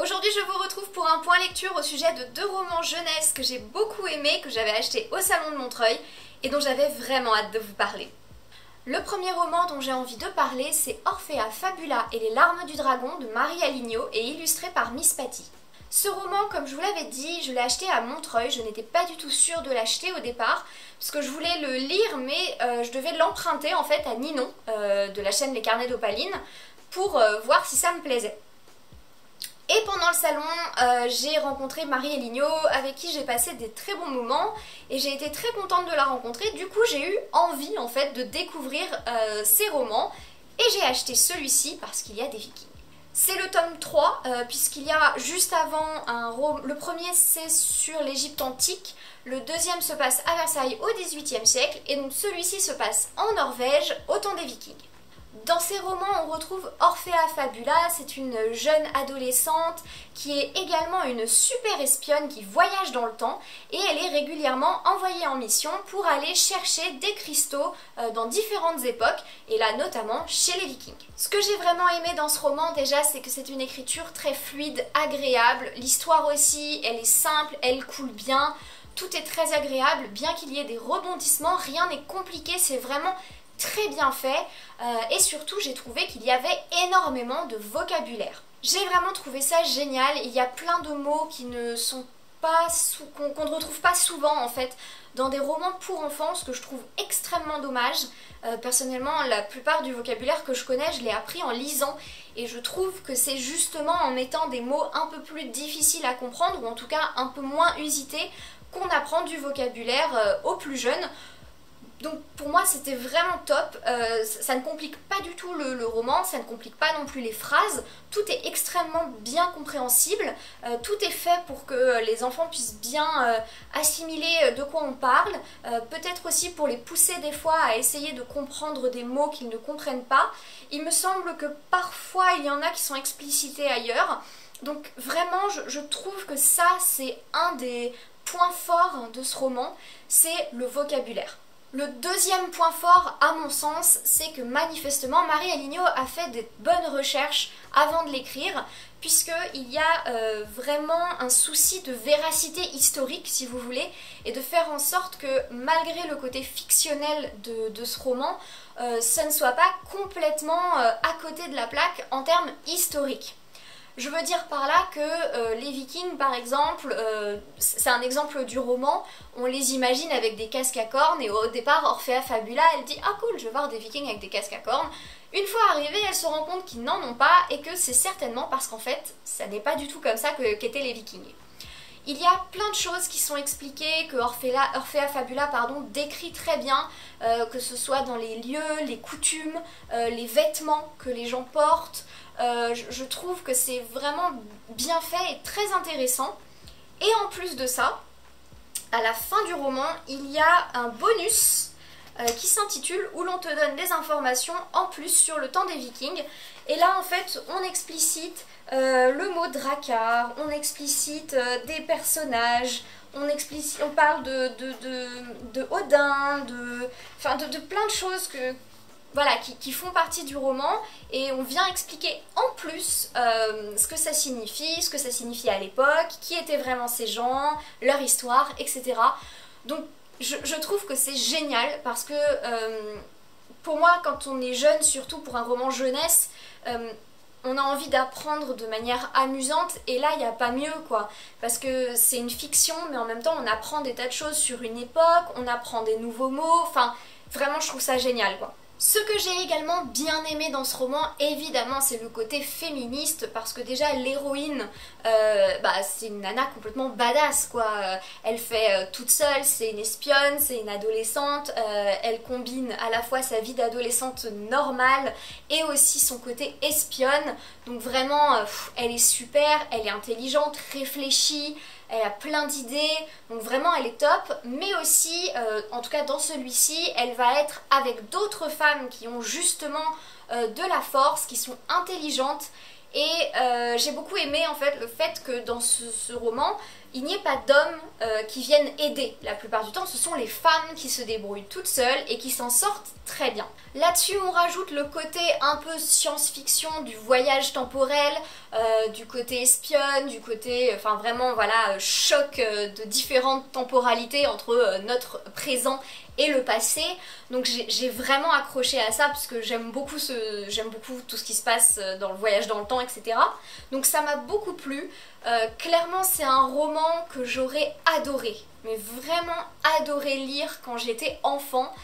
Aujourd'hui je vous retrouve pour un point lecture au sujet de deux romans jeunesse que j'ai beaucoup aimés, que j'avais achetés au salon de Montreuil et dont j'avais vraiment hâte de vous parler. Le premier roman dont j'ai envie de parler, c'est Orphea Fabula et les larmes du dragon de Marie Aligno et illustré par Miss Patty. Ce roman, comme je vous l'avais dit, je l'ai acheté à Montreuil, je n'étais pas du tout sûre de l'acheter au départ parce que je voulais le lire mais je devais l'emprunter en fait à Ninon de la chaîne Les Carnets d'Opaline pour voir si ça me plaisait. Et pendant le salon, j'ai rencontré Marie Aligno avec qui j'ai passé des très bons moments et j'ai été très contente de la rencontrer. Du coup, j'ai eu envie en fait de découvrir ses romans et j'ai acheté celui-ci parce qu'il y a des vikings. C'est le tome 3 puisqu'il y a juste avant le premier c'est sur l'Égypte antique, le deuxième se passe à Versailles au XVIIIe siècle et donc celui-ci se passe en Norvège au temps des vikings. Dans ces romans, on retrouve Orphea Fabula, c'est une jeune adolescente qui est également une super espionne qui voyage dans le temps et elle est régulièrement envoyée en mission pour aller chercher des cristaux dans différentes époques et là notamment chez les vikings. Ce que j'ai vraiment aimé dans ce roman déjà, c'est que c'est une écriture très fluide, agréable, l'histoire aussi, elle est simple, elle coule bien, tout est très agréable, bien qu'il y ait des rebondissements, rien n'est compliqué, c'est vraiment très bien fait et surtout j'ai trouvé qu'il y avait énormément de vocabulaire. J'ai vraiment trouvé ça génial, il y a plein de mots qui ne sont pas qu'on ne retrouve pas souvent en fait dans des romans pour enfants, ce que je trouve extrêmement dommage. Personnellement, la plupart du vocabulaire que je connais, je l'ai appris en lisant et je trouve que c'est justement en mettant des mots un peu plus difficiles à comprendre ou en tout cas un peu moins usités qu'on apprend du vocabulaire aux plus jeunes. Donc pour moi c'était vraiment top, ça ne complique pas du tout le roman, ça ne complique pas non plus les phrases, tout est extrêmement bien compréhensible, tout est fait pour que les enfants puissent bien assimiler de quoi on parle, peut-être aussi pour les pousser des fois à essayer de comprendre des mots qu'ils ne comprennent pas. Il me semble que parfois il y en a qui sont explicités ailleurs, donc vraiment je trouve que ça c'est un des points forts de ce roman, c'est le vocabulaire. Le deuxième point fort, à mon sens, c'est que manifestement Marie Aligno a fait des bonnes recherches avant de l'écrire, puisqu'il y a vraiment un souci de véracité historique, si vous voulez, et de faire en sorte que malgré le côté fictionnel de ce roman, ça ne soit pas complètement à côté de la plaque en termes historiques. Je veux dire par là que les vikings par exemple, c'est un exemple du roman, on les imagine avec des casques à cornes et au départ Orphea Fabula elle dit ah cool je vais voir des vikings avec des casques à cornes. Une fois arrivée elle se rend compte qu'ils n'en ont pas et que c'est certainement parce qu'en fait ça n'est pas du tout comme ça qu'étaient les vikings. Il y a plein de choses qui sont expliquées, que Orphea Fabula décrit très bien, que ce soit dans les lieux, les coutumes, les vêtements que les gens portent. Je trouve que c'est vraiment bien fait et très intéressant. Et en plus de ça, à la fin du roman, il y a un bonus qui s'intitule Où l'on te donne des informations en plus sur le temps des vikings. Et là en fait on explicite le mot drakkar, on explicite des personnages, on parle de Odin, de plein de choses voilà, qui font partie du roman et on vient expliquer en plus ce que ça signifie à l'époque, qui étaient vraiment ces gens, leur histoire, etc. Donc je trouve que c'est génial parce que pour moi quand on est jeune, surtout pour un roman jeunesse, on a envie d'apprendre de manière amusante et là il n'y a pas mieux quoi, parce que c'est une fiction mais en même temps on apprend des tas de choses sur une époque, on apprend des nouveaux mots, enfin vraiment je trouve ça génial quoi. Ce que j'ai également bien aimé dans ce roman, évidemment, c'est le côté féministe, parce que déjà l'héroïne, c'est une nana complètement badass, quoi. Elle fait toute seule, c'est une espionne, c'est une adolescente, elle combine à la fois sa vie d'adolescente normale et aussi son côté espionne, donc vraiment, elle est super, elle est intelligente, réfléchie, elle a plein d'idées, donc vraiment elle est top, mais aussi, en tout cas dans celui-ci, elle va être avec d'autres femmes qui ont justement de la force, qui sont intelligentes, et j'ai beaucoup aimé en fait le fait que dans ce roman, il n'y ait pas d'hommes qui viennent aider. La plupart du temps, ce sont les femmes qui se débrouillent toutes seules et qui s'en sortent très bien. Là-dessus, on rajoute le côté un peu science-fiction du voyage temporel, du côté espionne, du côté, enfin vraiment, voilà, choc de différentes temporalités entre notre présent et le passé. Donc j'ai vraiment accroché à ça parce que j'aime beaucoup tout ce qui se passe dans le voyage dans le temps, etc. Donc ça m'a beaucoup plu. Clairement, c'est un roman que j'aurais adoré, mais vraiment adoré lire quand j'étais enfant.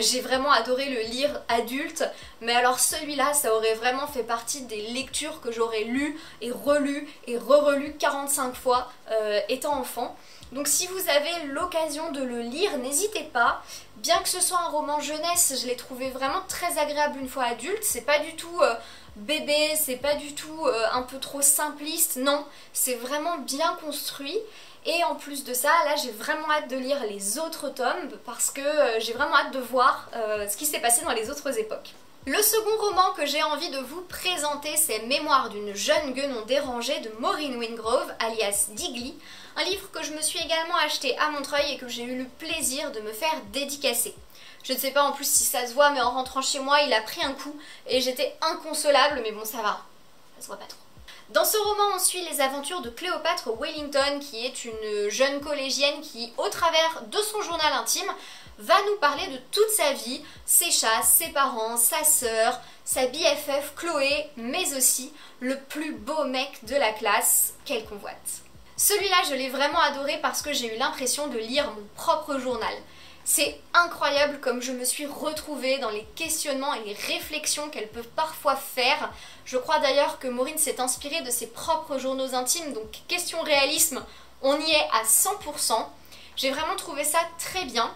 J'ai vraiment adoré le lire adulte, mais alors celui-là, ça aurait vraiment fait partie des lectures que j'aurais lues et relues et re-relues 45 fois étant enfant. Donc si vous avez l'occasion de le lire, n'hésitez pas. Bien que ce soit un roman jeunesse, je l'ai trouvé vraiment très agréable une fois adulte. C'est pas du tout bébé, c'est pas du tout un peu trop simpliste, non. C'est vraiment bien construit. Et en plus de ça, là j'ai vraiment hâte de lire les autres tomes parce que j'ai vraiment hâte de voir ce qui s'est passé dans les autres époques. Le second roman que j'ai envie de vous présenter, c'est Mémoires d'une jeune guenon dérangée de Maureen Wingrove, alias Digly, un livre que je me suis également acheté à Montreuil et que j'ai eu le plaisir de me faire dédicacer. Je ne sais pas en plus si ça se voit, mais en rentrant chez moi, il a pris un coup et j'étais inconsolable, mais bon ça va, ça se voit pas trop. Dans ce roman, on suit les aventures de Cléopâtre Wellington, qui est une jeune collégienne qui, au travers de son journal intime, va nous parler de toute sa vie, ses chasses, ses parents, sa sœur, sa BFF Chloé, mais aussi le plus beau mec de la classe qu'elle convoite. Celui-là, je l'ai vraiment adoré parce que j'ai eu l'impression de lire mon propre journal. C'est incroyable comme je me suis retrouvée dans les questionnements et les réflexions qu'elles peuvent parfois faire. Je crois d'ailleurs que Maureen s'est inspirée de ses propres journaux intimes, donc question réalisme, on y est à 100%. J'ai vraiment trouvé ça très bien.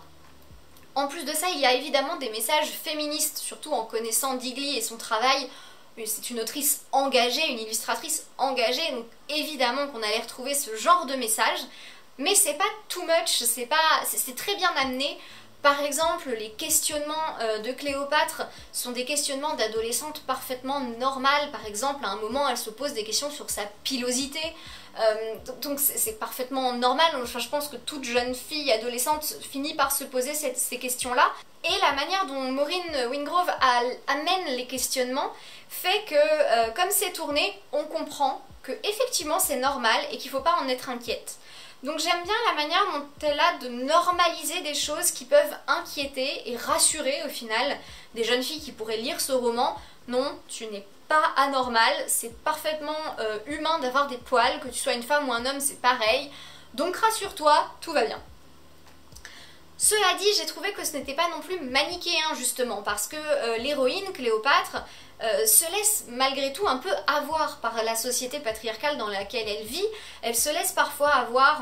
En plus de ça, il y a évidemment des messages féministes, surtout en connaissant Digly et son travail. C'est une autrice engagée, une illustratrice engagée, donc évidemment qu'on allait retrouver ce genre de messages. Mais c'est pas too much, c'est très bien amené. Par exemple, les questionnements de Cléopâtre sont des questionnements d'adolescente parfaitement normales. Par exemple, à un moment, elle se pose des questions sur sa pilosité. Donc c'est parfaitement normal. Enfin, je pense que toute jeune fille adolescente finit par se poser ces questions-là. Et la manière dont Maureen Wingrove amène les questionnements fait que, comme c'est tourné, on comprend que effectivement c'est normal et qu'il ne faut pas en être inquiète. Donc j'aime bien la manière dont elle a de normaliser des choses qui peuvent inquiéter et rassurer au final des jeunes filles qui pourraient lire ce roman. Non, tu n'es pas anormal, c'est parfaitement humain d'avoir des poils, que tu sois une femme ou un homme, c'est pareil. Donc rassure-toi, tout va bien. Cela dit, j'ai trouvé que ce n'était pas non plus manichéen justement, parce que l'héroïne, Cléopâtre, se laisse malgré tout un peu avoir par la société patriarcale dans laquelle elle vit. Elle se laisse parfois avoir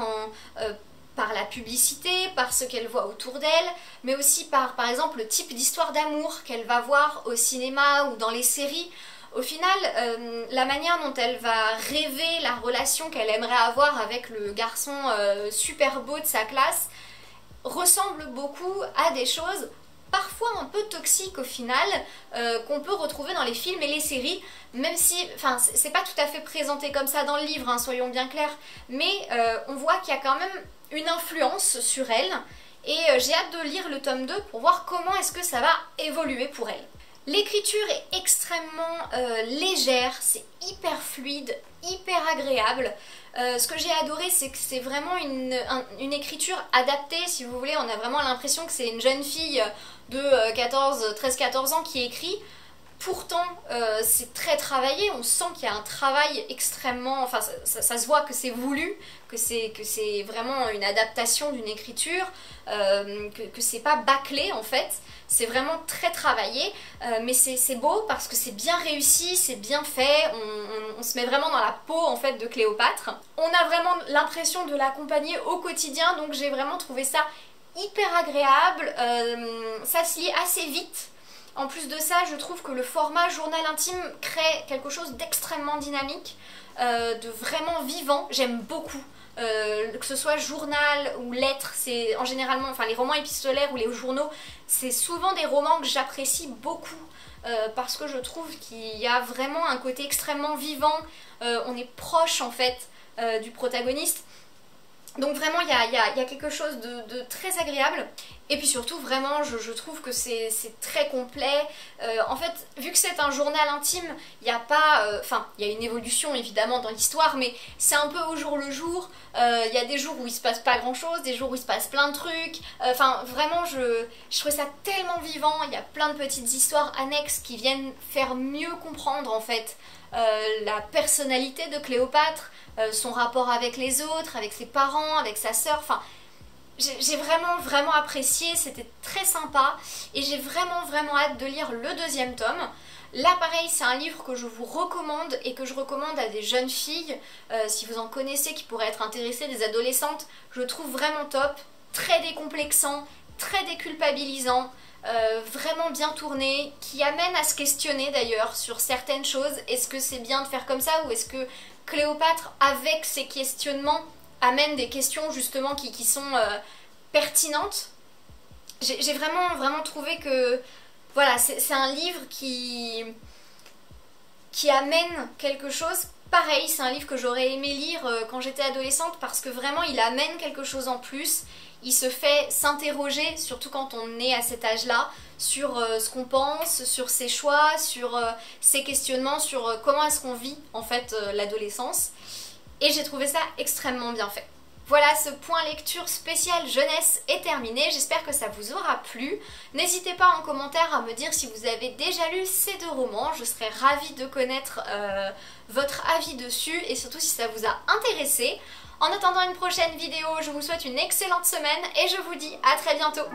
par la publicité, par ce qu'elle voit autour d'elle, mais aussi par exemple le type d'histoire d'amour qu'elle va voir au cinéma ou dans les séries. Au final, la manière dont elle va rêver la relation qu'elle aimerait avoir avec le garçon super beau de sa classe ressemble beaucoup à des choses parfois un peu toxiques au final, qu'on peut retrouver dans les films et les séries, même si, enfin, c'est pas tout à fait présenté comme ça dans le livre, hein, soyons bien clairs, mais on voit qu'il y a quand même une influence sur elle, et j'ai hâte de lire le tome 2 pour voir comment est-ce que ça va évoluer pour elle. L'écriture est extrêmement légère, c'est hyper fluide, hyper agréable. Ce que j'ai adoré, c'est que c'est vraiment une écriture adaptée, si vous voulez. On a vraiment l'impression que c'est une jeune fille de 13-14 ans qui écrit. Pourtant, c'est très travaillé, on sent qu'il y a un travail extrêmement... Enfin, ça se voit que c'est voulu, que c'est vraiment une adaptation d'une écriture, que c'est pas bâclé en fait. C'est vraiment très travaillé, mais c'est beau parce que c'est bien réussi, c'est bien fait, on se met vraiment dans la peau en fait de Cléopâtre. On a vraiment l'impression de l'accompagner au quotidien, donc j'ai vraiment trouvé ça hyper agréable, ça se lit assez vite. En plus de ça, je trouve que le format journal intime crée quelque chose d'extrêmement dynamique, de vraiment vivant, j'aime beaucoup. Que ce soit journal ou lettres, c'est en généralement, enfin les romans épistolaires ou les journaux, c'est souvent des romans que j'apprécie beaucoup parce que je trouve qu'il y a vraiment un côté extrêmement vivant, on est proche en fait du protagoniste. Donc vraiment il y a quelque chose de très agréable. Et puis surtout vraiment je trouve que c'est très complet. En fait vu que c'est un journal intime, il n'y a pas... Enfin il y a une évolution évidemment dans l'histoire, mais c'est un peu au jour le jour. Il y a des jours où il se passe pas grand chose, des jours où il se passe plein de trucs. Enfin vraiment je trouve ça tellement vivant. Il y a plein de petites histoires annexes qui viennent faire mieux comprendre en fait la personnalité de Cléopâtre, son rapport avec les autres, avec ses parents, avec sa sœur, enfin j'ai vraiment apprécié, c'était très sympa et j'ai vraiment hâte de lire le deuxième tome. Là pareil c'est un livre que je vous recommande et que je recommande à des jeunes filles, si vous en connaissez qui pourraient être intéressées, des adolescentes, je le trouve vraiment top, très décomplexant, très déculpabilisant, vraiment bien tourné, qui amène à se questionner d'ailleurs sur certaines choses. Est-ce que c'est bien de faire comme ça ou est-ce que Cléopâtre avec ses questionnements amène des questions justement qui sont pertinentes. J'ai vraiment trouvé que voilà, c'est un livre qui amène quelque chose. Pareil, c'est un livre que j'aurais aimé lire quand j'étais adolescente parce que vraiment il amène quelque chose en plus. Il se fait s'interroger, surtout quand on est à cet âge-là, sur ce qu'on pense, sur ses choix, sur ses questionnements, sur comment est-ce qu'on vit en fait l'adolescence. Et j'ai trouvé ça extrêmement bien fait. Voilà, ce point lecture spécial jeunesse est terminé, j'espère que ça vous aura plu. N'hésitez pas en commentaire à me dire si vous avez déjà lu ces deux romans, je serais ravie de connaître votre avis dessus et surtout si ça vous a intéressé. En attendant une prochaine vidéo, je vous souhaite une excellente semaine et je vous dis à très bientôt.